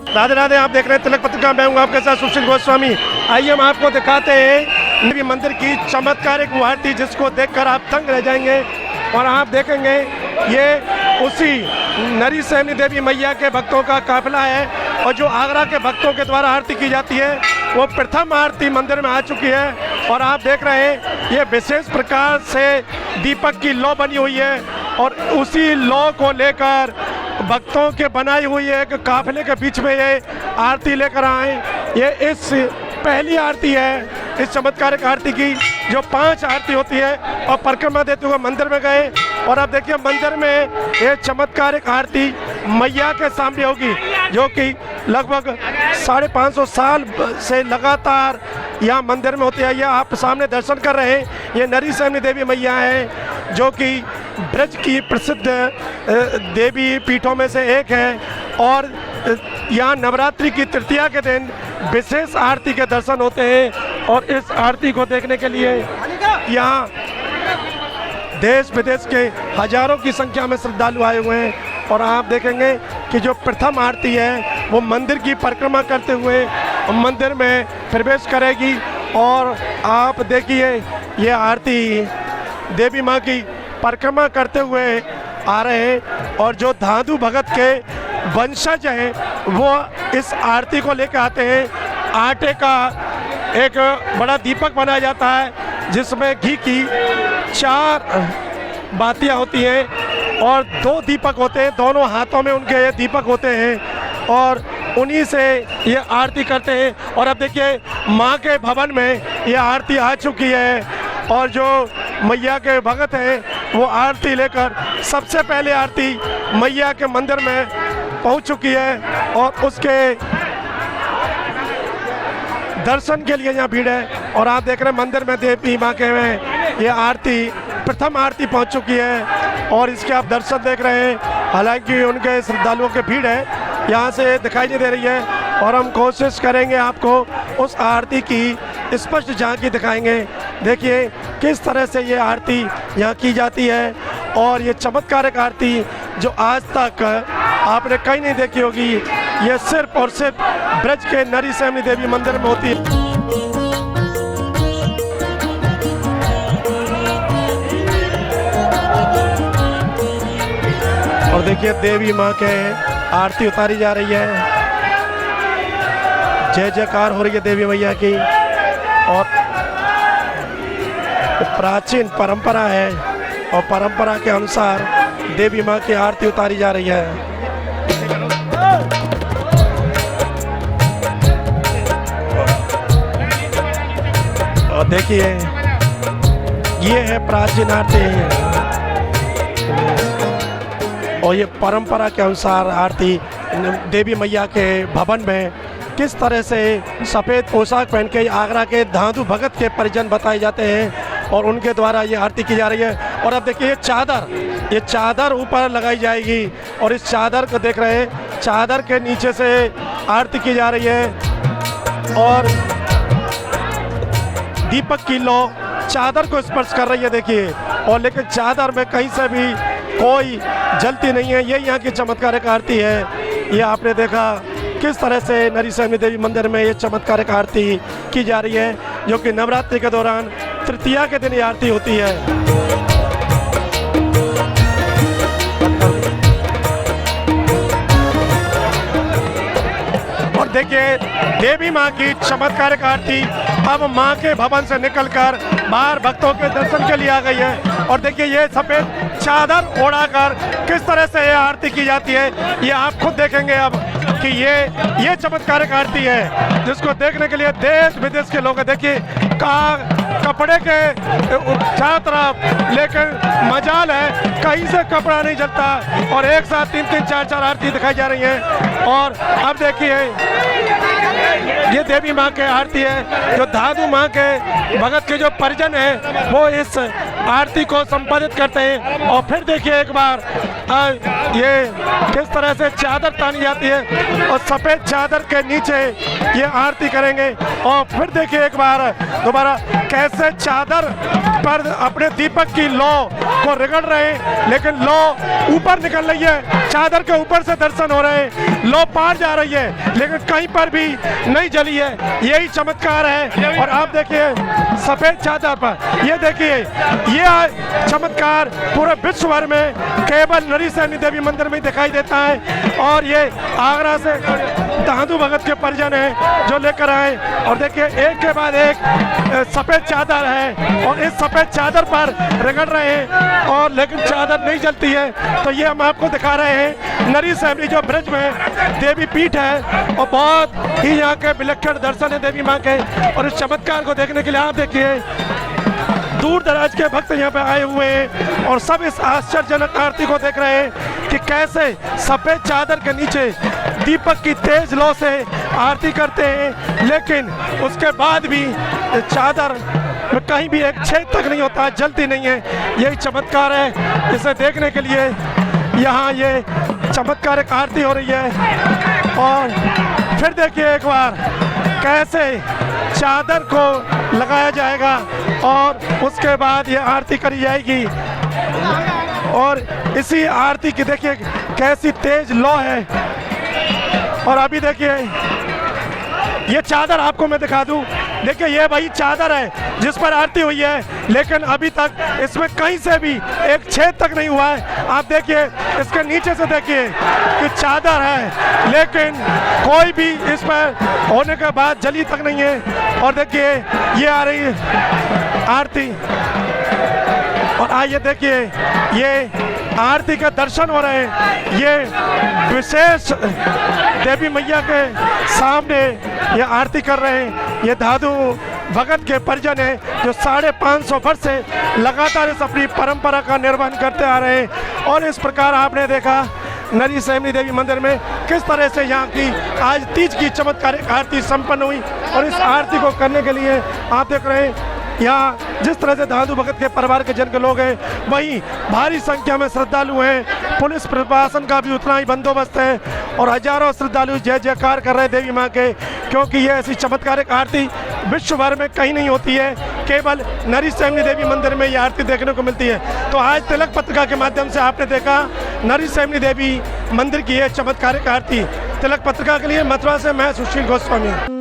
राधे राधे। आप देख रहे हैं तिलक पत्रिका, मैं हूँ आपके साथ सुशील गोस्वामी। आइए हम आपको दिखाते हैं देवी मंदिर की चमत्कारिक आरती, जिसको देखकर आप दंग रह जाएंगे। और आप देखेंगे ये उसी नरी सहनी देवी मैया के भक्तों का काफिला है, और जो आगरा के भक्तों के द्वारा आरती की जाती है वो प्रथम आरती मंदिर में आ चुकी है। और आप देख रहे हैं ये विशेष प्रकार से दीपक की लौ बनी हुई है, और उसी लौ को लेकर भक्तों के बनाई हुई एक काफिले के बीच में ये आरती लेकर आए। ये इस पहली आरती है इस चमत्कारिक आरती की, जो 5 आरती होती है, और परिक्रमा देते हुए मंदिर में गए। और अब देखिए मंदिर में ये चमत्कारिक आरती मैया के सामने होगी, जो कि लगभग 550 साल से लगातार यहाँ मंदिर में होती है। ये आप सामने दर्शन कर रहे हैं, ये नरी सहनी देवी मैया है, जो कि ब्रज की प्रसिद्ध देवी पीठों में से एक है। और यहाँ नवरात्रि की तृतीया के दिन विशेष आरती के दर्शन होते हैं, और इस आरती को देखने के लिए यहाँ देश विदेश के हजारों की संख्या में श्रद्धालु आए हुए हैं। और आप देखेंगे कि जो प्रथम आरती है वो मंदिर की परिक्रमा करते हुए मंदिर में प्रवेश करेगी। और आप देखिए ये आरती देवी माँ की परिक्रमा करते हुए आ रहे हैं, और जो धाधु भगत के वंशज हैं वो इस आरती को लेकर आते हैं। आटे का एक बड़ा दीपक बनाया जाता है, जिसमें घी की 4 बातियाँ होती हैं, और 2 दीपक होते हैं, दोनों हाथों में उनके ये दीपक होते हैं, और उन्हीं से ये आरती करते हैं। और अब देखिए माँ के भवन में ये आरती आ चुकी है, और जो मैया के भगत हैं वो आरती लेकर सबसे पहले आरती मैया के मंदिर में पहुंच चुकी है, और उसके दर्शन के लिए यहाँ भीड़ है। और आप देख रहे हैं मंदिर में देवी माँ के में ये आरती प्रथम आरती पहुँच चुकी है, और इसके आप दर्शन देख रहे हैं। हालांकि उनके श्रद्धालुओं की भीड़ है, यहाँ से दिखाई नहीं दे रही है, और हम कोशिश करेंगे आपको उस आरती की स्पष्ट झांकी दिखाएंगे। देखिए किस तरह से ये आरती यहाँ की जाती है, और ये चमत्कारिक आरती जो आज तक आपने कहीं नहीं देखी होगी, ये सिर्फ और सिर्फ ब्रज के नरी सहनी देवी मंदिर में होती है। और देखिए देवी माँ के आरती उतारी जा रही है, जय जयकार हो रही है देवी मैया की। और प्राचीन परंपरा है, और परंपरा के अनुसार देवी माँ की आरती उतारी जा रही है। और देखिए ये है प्राचीन आरती, और ये परंपरा के अनुसार आरती देवी मैया के भवन में किस तरह से सफ़ेद पोशाक पहन के आगरा के धाधु भगत के परिजन बताए जाते हैं, और उनके द्वारा ये आरती की जा रही है। और अब देखिए ये चादर ऊपर लगाई जाएगी, और इस चादर को देख रहे हैं, चादर के नीचे से आरती की जा रही है, और दीपक की लौ चादर को स्पर्श कर रही है। देखिए, और लेकिन चादर में कहीं से भी कोई जलती नहीं है। ये यहाँ की चमत्कारिक आरती है। ये आपने देखा किस तरह से नरी सहनी देवी मंदिर में ये चमत्कारिक आरती की जा रही है, जो कि नवरात्रि के दौरान तृतीया के दिन ये आरती होती है। और देखिए देवी माँ की चमत्कारिक आरती अब माँ के भवन से निकलकर बाहर भक्तों के दर्शन के लिए आ गई है। और देखिए ये सफेद चादर ओढ़ाकर किस तरह से ये आरती की जाती है, ये आप खुद देखेंगे अब कि ये चमत्कारिक आरती है, जिसको देखने के लिए देश विदेश के लोग देखिए कपड़े के चारों तरफ, लेकिन मजाल है कहीं से कपड़ा नहीं जलता, और एक साथ 3-3, 4-4 आरती दिखाई जा रही है। और अब देखिए ये देवी माँ के आरती है, जो धाधु माँ के भगत के जो परिजन है वो इस आरती को संपादित करते हैं। और फिर देखिए एक बार ये किस तरह से चादर तानी जाती है और सफ़ेद चादर के नीचे ये आरती करेंगे। और फिर देखिए एक बार दोबारा कैसे चादर पर अपने दीपक की लौ को रगड़ रहे हैं, लेकिन लौ ऊपर निकल रही है, चादर के ऊपर से दर्शन हो रहे हैं, लौ पार जा रही है लेकिन कहीं पर भी नहीं जली है। यही चमत्कार है। और आप देखिए सफ़ेद चादर पर ये देखिए ये चमत्कार पूरे विश्व भर में केवल नरी सैनी देवी मंदिर में दिखाई देता है। और ये आगरा से दादू भगत के परिजन हैं जो लेकर आए। और देखिए एक के बाद एक सफ़ेद चादर है और इस सफ़ेद चादर पर रगड़ रहे हैं और लेकिन चादर नहीं जलती है। तो ये हम आपको दिखा रहे हैं नरी सैनी जो ब्रज में देवी पीठ है और बहुत ही यहाँ के विलक्षण दर्शन है देवी माँ के। और इस चमत्कार को देखने के लिए आप देखिए दूर दराज के भक्त यहाँ पे आए हुए हैं और सब इस आश्चर्यजनक आरती को देख रहे हैं कि कैसे सफ़ेद चादर के नीचे दीपक की तेज लौ से आरती करते हैं, लेकिन उसके बाद भी चादर में कहीं भी एक छेद तक नहीं होता, जलती नहीं है। यही चमत्कार है। इसे देखने के लिए यहाँ ये चमत्कारिक आरती हो रही है। और फिर देखिए एक बार कैसे चादर को लगाया जाएगा और उसके बाद ये आरती करी जाएगी। और इसी आरती की देखिए कैसी तेज लौ है। और अभी देखिए ये चादर आपको मैं दिखा दूं, देखिए ये वही चादर है जिस पर आरती हुई है, लेकिन अभी तक इसमें कहीं से भी एक छेद तक नहीं हुआ है। आप देखिए इसके नीचे से देखिए कि चादर है लेकिन कोई भी इस पर होने के बाद जली तक नहीं है। और देखिए ये आ रही है आरती और आइए देखिए ये आरती के दर्शन हो रहे हैं। ये विशेष देवी मैया के सामने ये आरती कर रहे हैं। ये दादू भगत के परिजन हैं जो 550 वर्ष से लगातार इस अपनी परंपरा का निर्वहन करते आ रहे हैं। और इस प्रकार आपने देखा नरी सैनी देवी मंदिर में किस तरह से यहाँ की आज तीज की चमत्कारिक आरती संपन्न हुई। और इस आरती को करने के लिए आप देख रहे हैं यहाँ जिस तरह से दादू भगत के परिवार के जन के लोग हैं, वहीं भारी संख्या में श्रद्धालु हैं। पुलिस प्रशासन का भी उतना ही बंदोबस्त है और हजारों श्रद्धालु जय जयकार कर रहे हैं देवी माँ के, क्योंकि ये ऐसी चमत्कारिक आरती विश्व भर में कहीं नहीं होती है, केवल नरी सैनी देवी मंदिर में ये आरती देखने को मिलती है। तो आज तिलक पत्रिका के माध्यम से आपने देखा नरी सैनी देवी मंदिर की ये चमत्कारिक आरती। तिलक पत्रिका के लिए मथुरा से मैं सुशील गोस्वामी।